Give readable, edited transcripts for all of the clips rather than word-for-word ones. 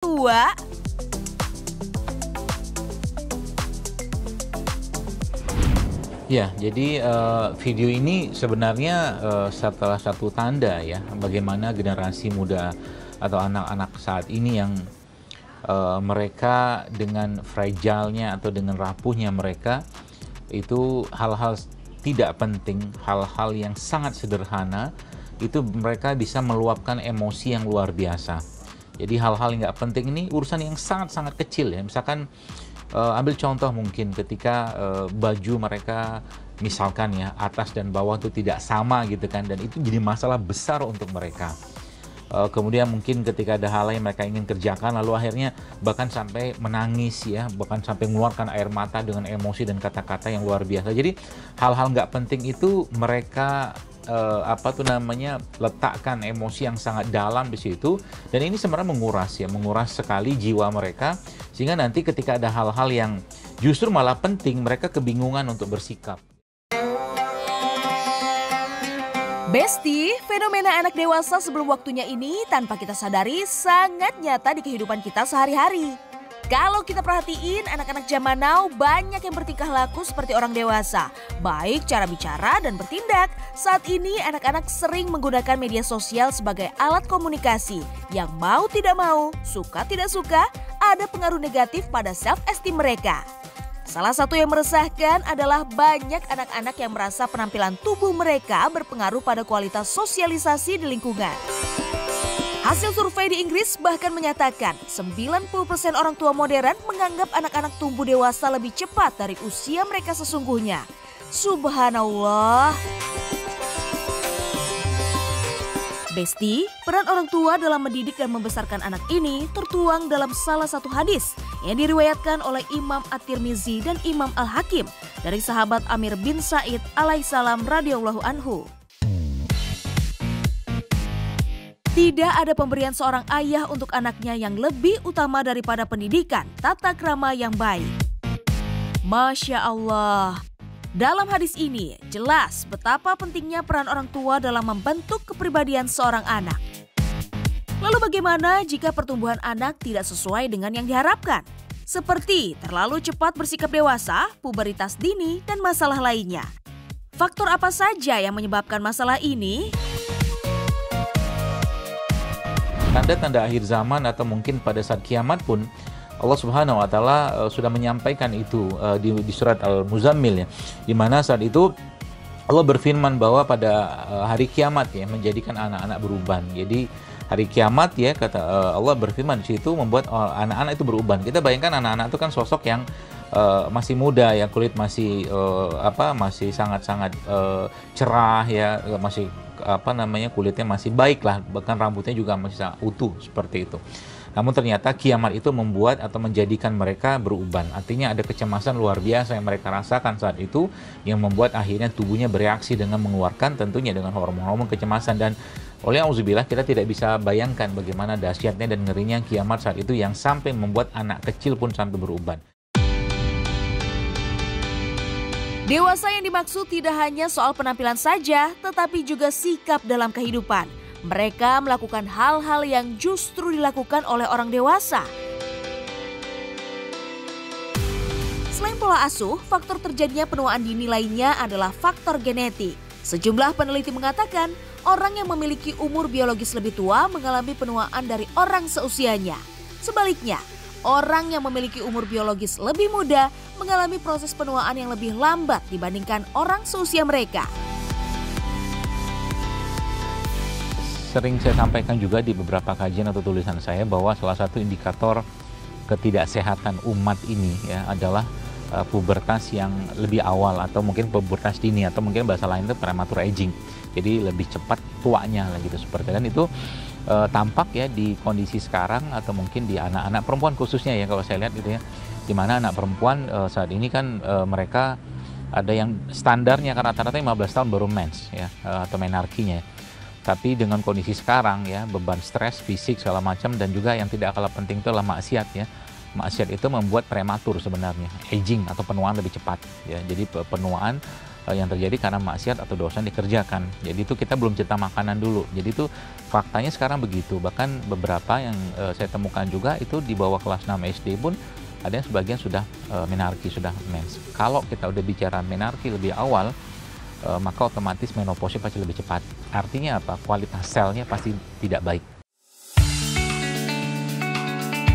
Tua. Ya, jadi video ini sebenarnya salah satu tanda ya bagaimana generasi muda atau anak-anak saat ini yang mereka dengan fragile-nya atau dengan rapuhnya mereka itu hal-hal tidak penting, hal-hal yang sangat sederhana itu mereka bisa meluapkan emosi yang luar biasa. Jadi hal-hal yang nggak penting ini urusan yang sangat-sangat kecil ya. Misalkan ambil contoh mungkin ketika baju mereka misalkan ya atas dan bawah itu tidak sama gitu kan, dan itu jadi masalah besar untuk mereka. Kemudian mungkin ketika ada hal yang mereka ingin kerjakan lalu akhirnya bahkan sampai menangis ya, bahkan sampai mengeluarkan air mata dengan emosi dan kata-kata yang luar biasa. Jadi hal-hal nggak penting itu mereka letakkan emosi yang sangat dalam di situ, dan ini sebenarnya menguras sekali jiwa mereka, sehingga nanti ketika ada hal-hal yang justru malah penting mereka kebingungan untuk bersikap. Besti, fenomena anak dewasa sebelum waktunya ini tanpa kita sadari sangat nyata di kehidupan kita sehari-hari. Kalau kita perhatiin, anak-anak zaman now banyak yang bertingkah laku seperti orang dewasa. Baik cara bicara dan bertindak. Saat ini anak-anak sering menggunakan media sosial sebagai alat komunikasi. Yang mau tidak mau, suka tidak suka, ada pengaruh negatif pada self-esteem mereka. Salah satu yang meresahkan adalah banyak anak-anak yang merasa penampilan tubuh mereka berpengaruh pada kualitas sosialisasi di lingkungan. Hasil survei di Inggris bahkan menyatakan 90% orang tua modern menganggap anak-anak tumbuh dewasa lebih cepat dari usia mereka sesungguhnya. Subhanallah. Besti, peran orang tua dalam mendidik dan membesarkan anak ini tertuang dalam salah satu hadis yang diriwayatkan oleh Imam At-Tirmizi dan Imam Al-Hakim dari sahabat Amir bin Sa'id alaihissalam radhiyallahu anhu. Tidak ada pemberian seorang ayah untuk anaknya yang lebih utama daripada pendidikan tata krama yang baik. Masya Allah. Dalam hadis ini jelas betapa pentingnya peran orang tua dalam membentuk kepribadian seorang anak. Lalu bagaimana jika pertumbuhan anak tidak sesuai dengan yang diharapkan? Seperti terlalu cepat bersikap dewasa, puberitas dini, dan masalah lainnya. Faktor apa saja yang menyebabkan masalah ini? Tanda-tanda akhir zaman atau mungkin pada saat kiamat pun Allah Subhanahu wa taala sudah menyampaikan itu di surat Al-Muzammil ya. Di mana saat itu Allah berfirman bahwa pada hari kiamat ya menjadikan anak-anak beruban. Jadi hari kiamat ya kata Allah berfirman di situ membuat anak-anak itu beruban. Kita bayangkan anak-anak itu kan sosok yang masih muda ya, kulit masih masih sangat-sangat cerah ya, masih kulitnya masih baik lah, bahkan rambutnya juga masih utuh seperti itu. Namun ternyata kiamat itu membuat atau menjadikan mereka beruban. Artinya ada kecemasan luar biasa yang mereka rasakan saat itu, yang membuat akhirnya tubuhnya bereaksi dengan mengeluarkan tentunya dengan hormon-hormon kecemasan. Dan oleh auzubillah kita tidak bisa bayangkan bagaimana dahsyatnya dan ngerinya kiamat saat itu yang sampai membuat anak kecil pun sampai beruban. Dewasa yang dimaksud tidak hanya soal penampilan saja, tetapi juga sikap dalam kehidupan. Mereka melakukan hal-hal yang justru dilakukan oleh orang dewasa. Selain pola asuh, faktor terjadinya penuaan dini lainnya adalah faktor genetik. Sejumlah peneliti mengatakan, orang yang memiliki umur biologis lebih tua mengalami penuaan dari orang seusianya. Sebaliknya, orang yang memiliki umur biologis lebih muda mengalami proses penuaan yang lebih lambat dibandingkan orang seusia mereka. Sering saya sampaikan juga di beberapa kajian atau tulisan saya bahwa salah satu indikator ketidaksehatan umat ini ya adalah pubertas yang lebih awal atau mungkin pubertas dini atau mungkin bahasa lain itu premature aging. Jadi lebih cepat tuanya lah gitu seperti, dan itu tampak ya di kondisi sekarang atau mungkin di anak-anak perempuan khususnya ya kalau saya lihat gitu ya. Di mana anak perempuan saat ini kan mereka ada yang standarnya karena rata-rata 15 tahun baru mens ya atau menarkinya. Tapi dengan kondisi sekarang ya, beban stres, fisik segala macam, dan juga yang tidak kalah penting itu adalah maksiat ya. Maksiat itu membuat prematur sebenarnya, aging atau penuaan lebih cepat ya. Jadi penuaan yang terjadi karena maksiat atau dosa yang dikerjakan. Jadi itu kita belum cerita makanan dulu. Jadi itu faktanya sekarang begitu. Bahkan beberapa yang saya temukan juga itu di bawah kelas 6 SD pun ada yang sebagian sudah menarki, sudah mens. Kalau kita udah bicara menarki lebih awal, maka otomatis menopause pasti lebih cepat. Artinya apa? Kualitas selnya pasti tidak baik.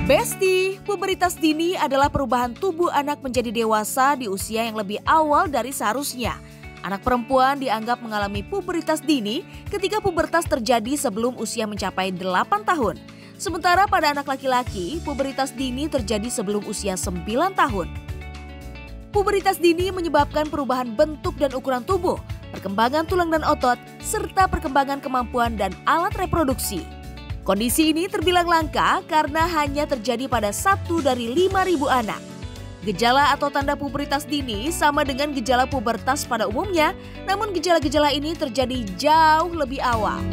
Besti, pubertas dini adalah perubahan tubuh anak menjadi dewasa di usia yang lebih awal dari seharusnya. Anak perempuan dianggap mengalami pubertas dini ketika pubertas terjadi sebelum usia mencapai 8 tahun. Sementara pada anak laki-laki, pubertas dini terjadi sebelum usia 9 tahun. Pubertas dini menyebabkan perubahan bentuk dan ukuran tubuh, perkembangan tulang dan otot, serta perkembangan kemampuan dan alat reproduksi. Kondisi ini terbilang langka karena hanya terjadi pada 1 dari 5.000 anak. Gejala atau tanda pubertas dini sama dengan gejala pubertas pada umumnya, namun gejala-gejala ini terjadi jauh lebih awal.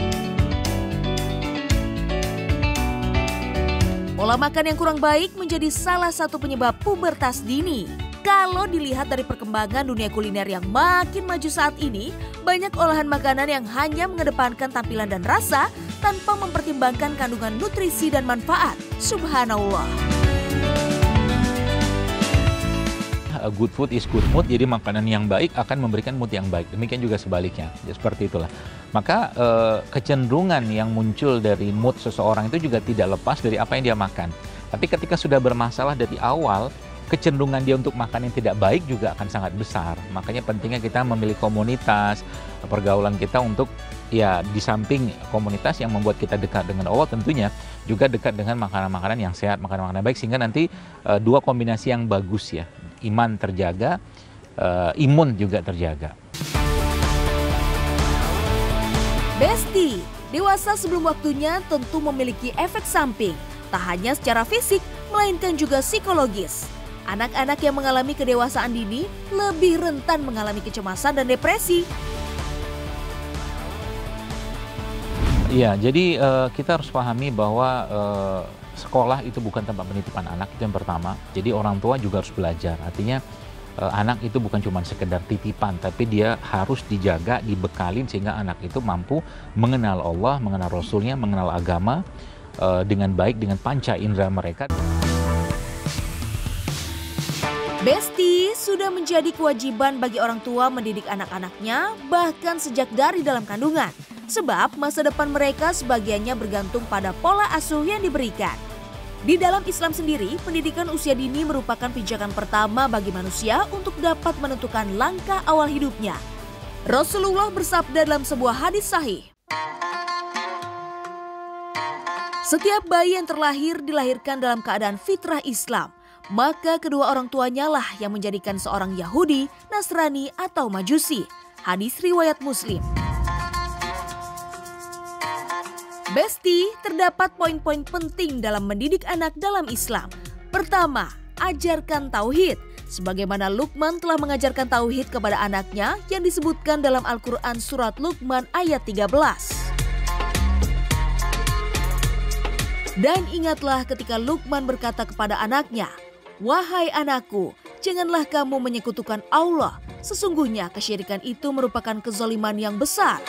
Pola makan yang kurang baik menjadi salah satu penyebab pubertas dini. Kalau dilihat dari perkembangan dunia kuliner yang makin maju saat ini, banyak olahan makanan yang hanya mengedepankan tampilan dan rasa tanpa mempertimbangkan kandungan nutrisi dan manfaat. Subhanallah. Good food is good mood, jadi makanan yang baik akan memberikan mood yang baik. Demikian juga sebaliknya, ya, seperti itulah. Maka kecenderungan yang muncul dari mood seseorang itu juga tidak lepas dari apa yang dia makan. Tapi ketika sudah bermasalah dari awal, kecenderungan dia untuk makan yang tidak baik juga akan sangat besar. Makanya pentingnya kita memilih komunitas, pergaulan kita untuk ya di samping komunitas yang membuat kita dekat dengan Allah, tentunya juga dekat dengan makanan-makanan yang sehat, makanan-makanan baik, sehingga nanti dua kombinasi yang bagus ya. Iman terjaga, imun juga terjaga. Besti, dewasa sebelum waktunya tentu memiliki efek samping, tak hanya secara fisik, melainkan juga psikologis. Anak-anak yang mengalami kedewasaan dini lebih rentan mengalami kecemasan dan depresi. Iya, jadi kita harus pahami bahwa sekolah itu bukan tempat penitipan anak, itu yang pertama. Jadi orang tua juga harus belajar. Artinya anak itu bukan cuma sekedar titipan, tapi dia harus dijaga, dibekalin sehingga anak itu mampu mengenal Allah, mengenal Rasulnya, mengenal agama dengan baik, dengan panca indera mereka. Besti, sudah menjadi kewajiban bagi orang tua mendidik anak-anaknya bahkan sejak dari dalam kandungan. Sebab masa depan mereka sebagiannya bergantung pada pola asuh yang diberikan. Di dalam Islam sendiri, pendidikan usia dini merupakan pijakan pertama bagi manusia untuk dapat menentukan langkah awal hidupnya. Rasulullah bersabda dalam sebuah hadis sahih, "Setiap bayi yang terlahir dilahirkan dalam keadaan fitrah Islam. Maka kedua orang tuanya lah yang menjadikan seorang Yahudi, Nasrani, atau Majusi." Hadis riwayat Muslim. Besti, terdapat poin-poin penting dalam mendidik anak dalam Islam. Pertama, ajarkan tauhid. Sebagaimana Luqman telah mengajarkan tauhid kepada anaknya yang disebutkan dalam Al-Quran surat Luqman ayat 13. Dan ingatlah ketika Luqman berkata kepada anaknya, "Wahai anakku, janganlah kamu menyekutukan Allah. Sesungguhnya kesyirikan itu merupakan kezaliman yang besar."